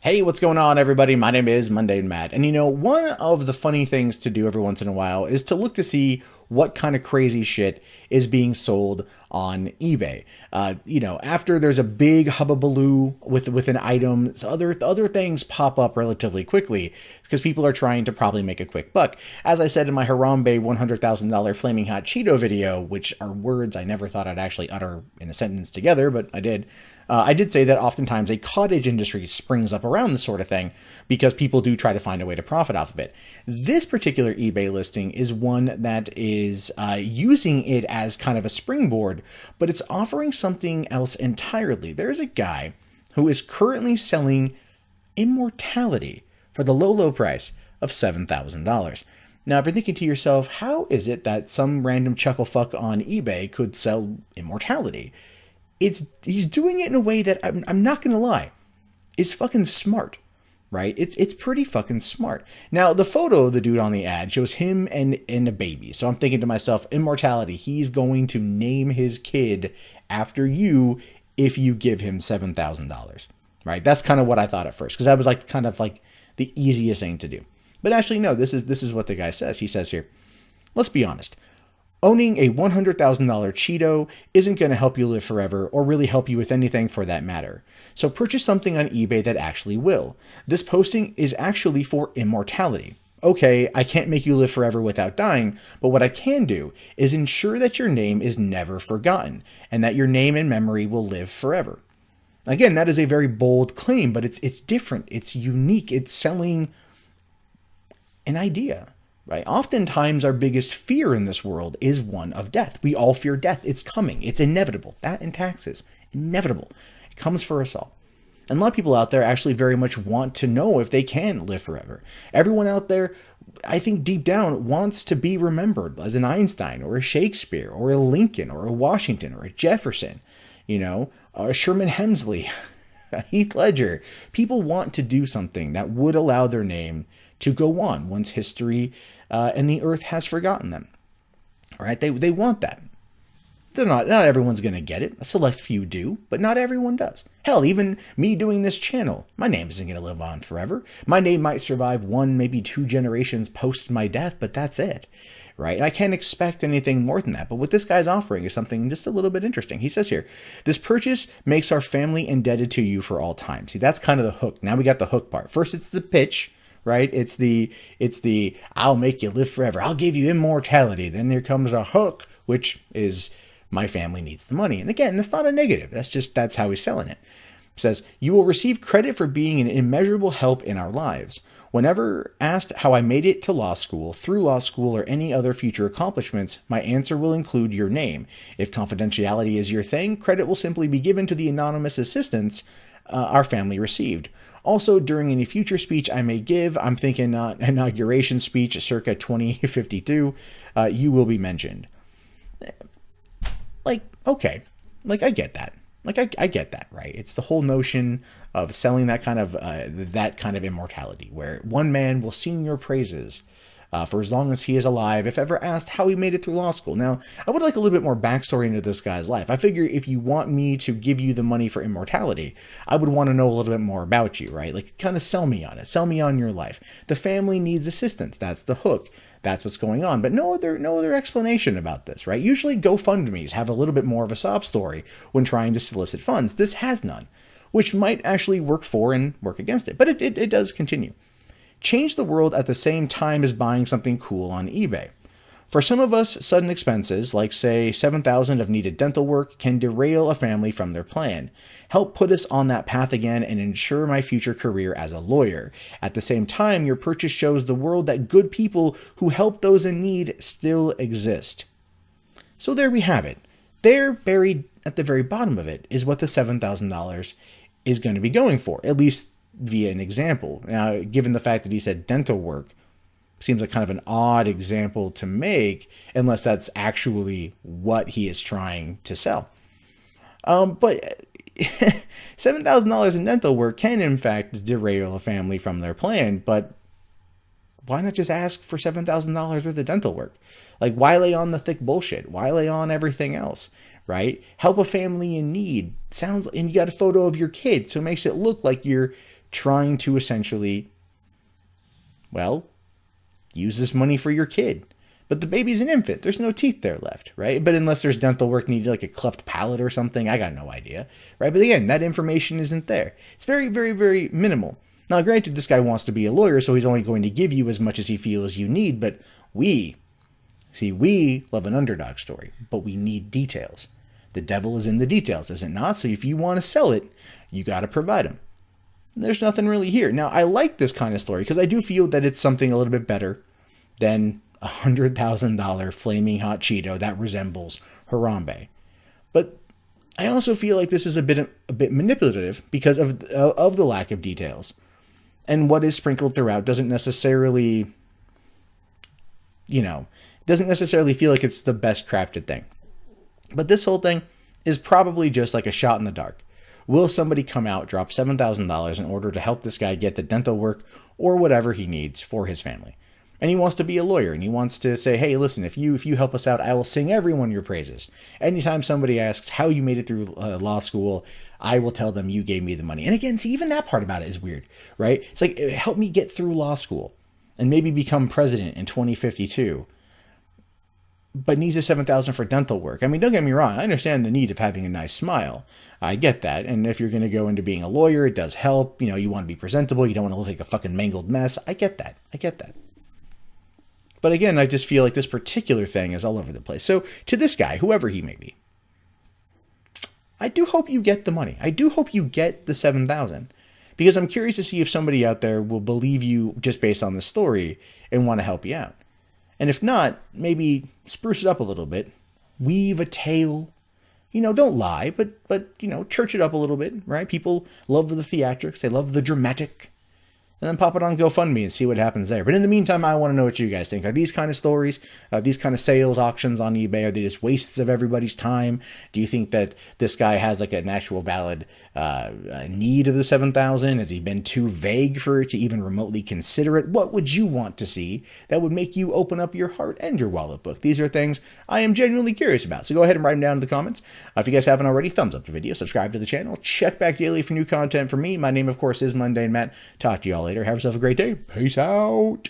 Hey, what's going on, everybody? My name is Mundane Matt, and one of the funny things to do every once in a while is to look to see what kind of crazy shit is being sold on eBay. After there's a big hubbubaloo with an item, other things pop up relatively quickly because people are trying to probably make a quick buck. As I said in my Harambe $100,000 Flaming Hot Cheeto video, which are words I never thought I'd actually utter in a sentence together, but I did. I did say that oftentimes a cottage industry springs up around this sort of thing because people do try to find a way to profit off of it. This particular eBay listing is one that is using it as kind of a springboard, but it's offering something else entirely. There's a guy who is currently selling immortality for the low price of $7,000. Now, if you're thinking to yourself, how is it that some random chucklefuck on eBay could sell immortality? He's doing it in a way that I'm not gonna lie, is fucking smart, right? It's pretty fucking smart. Now, the photo of the dude on the ad shows him and a baby. So I'm thinking to myself, immortality, he's going to name his kid after you if you give him $7,000, right? That's kind of what I thought at first, because that was kind of the easiest thing to do. But actually, no, this is what the guy says. He says here, let's be honest. Owning a $100,000 Cheeto isn't going to help you live forever or really help you with anything for that matter. So purchase something on eBay that actually will. This posting is actually for immortality. Okay, I can't make you live forever without dying, but what I can do is ensure that your name is never forgotten and that your name and memory will live forever. Again, that is a very bold claim, but it's different. It's unique. It's selling an idea. Right? Oftentimes, our biggest fear in this world is one of death. We all fear death. It's coming. It's inevitable. That and taxes. Inevitable. It comes for us all. And a lot of people out there actually very much want to know if they can live forever. Everyone out there, I think deep down, wants to be remembered as an Einstein or a Shakespeare or a Lincoln or a Washington or a Jefferson, or a Sherman Hemsley, a Heath Ledger. People want to do something that would allow their name to go on once history and the earth has forgotten them. All right, they want that. Not everyone's going to get it. A select few do, but not everyone does. Hell, even me doing this channel, my name isn't going to live on forever. My name might survive one, maybe two generations post my death, but that's it. Right? And I can't expect anything more than that. But what this guy's offering is something just a little bit interesting. He says here, this purchase makes our family indebted to you for all time. See, that's kind of the hook. Now we got the hook part. First, it's the pitch. Right? It's the I'll make you live forever. I'll give you immortality. Then there comes a hook, which is my family needs the money. And again, that's not a negative. That's how he's selling it. It says, you will receive credit for being an immeasurable help in our lives. Whenever asked how I made it to law school, through law school, or any other future accomplishments, my answer will include your name. If confidentiality is your thing, credit will simply be given to the anonymous assistance our family received. Also, during any future speech I may give, I'm thinking inauguration speech circa 2052, you will be mentioned. Okay. I get that. I get that, right? It's the whole notion of selling that kind of immortality, where one man will sing your praises for as long as he is alive, if ever asked how he made it through law school. Now, I would like a little bit more backstory into this guy's life. I figure if you want me to give you the money for immortality, I would want to know a little bit more about you, right? Kind of sell me on it. Sell me on your life. The family needs assistance. That's the hook. That's what's going on. But no other explanation about this, right? Usually GoFundMe's have a little bit more of a sob story when trying to solicit funds. This has none, which might actually work for and work against it. But it does continue. Change the world at the same time as buying something cool on eBay. For some of us, sudden expenses, like say $7,000 of needed dental work, can derail a family from their plan. Help put us on that path again and ensure my future career as a lawyer. At the same time, your purchase shows the world that good people who help those in need still exist. So there we have it. There, buried at the very bottom of it, is what the $7,000 is going to be going for, at least via an example. Now, given the fact that he said dental work, seems like kind of an odd example to make, unless that's actually what he is trying to sell. But $7,000 in dental work can, in fact, derail a family from their plan, but why not just ask for $7,000 worth of dental work? Why lay on the thick bullshit? Why lay on everything else, right? Help a family in need. And you got a photo of your kid, so it makes it look like you're trying to essentially, well, use this money for your kid. But the baby's an infant. There's no teeth there left, right? But unless there's dental work needed, like a cleft palate or something, I got no idea, right? But again, that information isn't there. It's very, very, very minimal. Now, granted, this guy wants to be a lawyer, so he's only going to give you as much as he feels you need, but we love an underdog story, but we need details. The devil is in the details, is it not? So if you want to sell it, you got to provide them. There's nothing really here. Now, I like this kind of story because I do feel that it's something a little bit better than a $100,000 Flaming Hot Cheeto that resembles Harambe. But I also feel like this is a bit manipulative because of the lack of details. And what is sprinkled throughout doesn't necessarily, doesn't necessarily feel like it's the best crafted thing. But this whole thing is probably just like a shot in the dark. Will somebody come out, drop $7,000 in order to help this guy get the dental work or whatever he needs for his family? And he wants to be a lawyer, and he wants to say, hey, listen, if you help us out, I will sing everyone your praises. Anytime somebody asks how you made it through law school, I will tell them you gave me the money. And again, see, even that part about it is weird, right? It's like, help me get through law school and maybe become president in 2052, but needs a $7,000 for dental work. I mean, don't get me wrong. I understand the need of having a nice smile. I get that. And if you're going to go into being a lawyer, it does help. You want to be presentable. You don't want to look like a fucking mangled mess. I get that. But again, I just feel like this particular thing is all over the place. So to this guy, whoever he may be, I do hope you get the money. I do hope you get the $7,000, because I'm curious to see if somebody out there will believe you just based on the story and want to help you out. And if not, maybe spruce it up a little bit, weave a tale. Don't lie, but church it up a little bit, right? People love the theatrics. They love the dramatic. And then pop it on GoFundMe and see what happens there. But in the meantime, I want to know what you guys think. Are these kind of stories, these kind of sales auctions on eBay, are they just wastes of everybody's time? Do you think that this guy has like an actual valid need of the $7,000? Has he been too vague for it to even remotely consider it? What would you want to see that would make you open up your heart and your wallet book? These are things I am genuinely curious about. So go ahead and write them down in the comments. If you guys haven't already, thumbs up the video, subscribe to the channel, check back daily for new content from me. My name, of course, is Mundane Matt. Talk to you all later. Have yourself a great day. Peace out.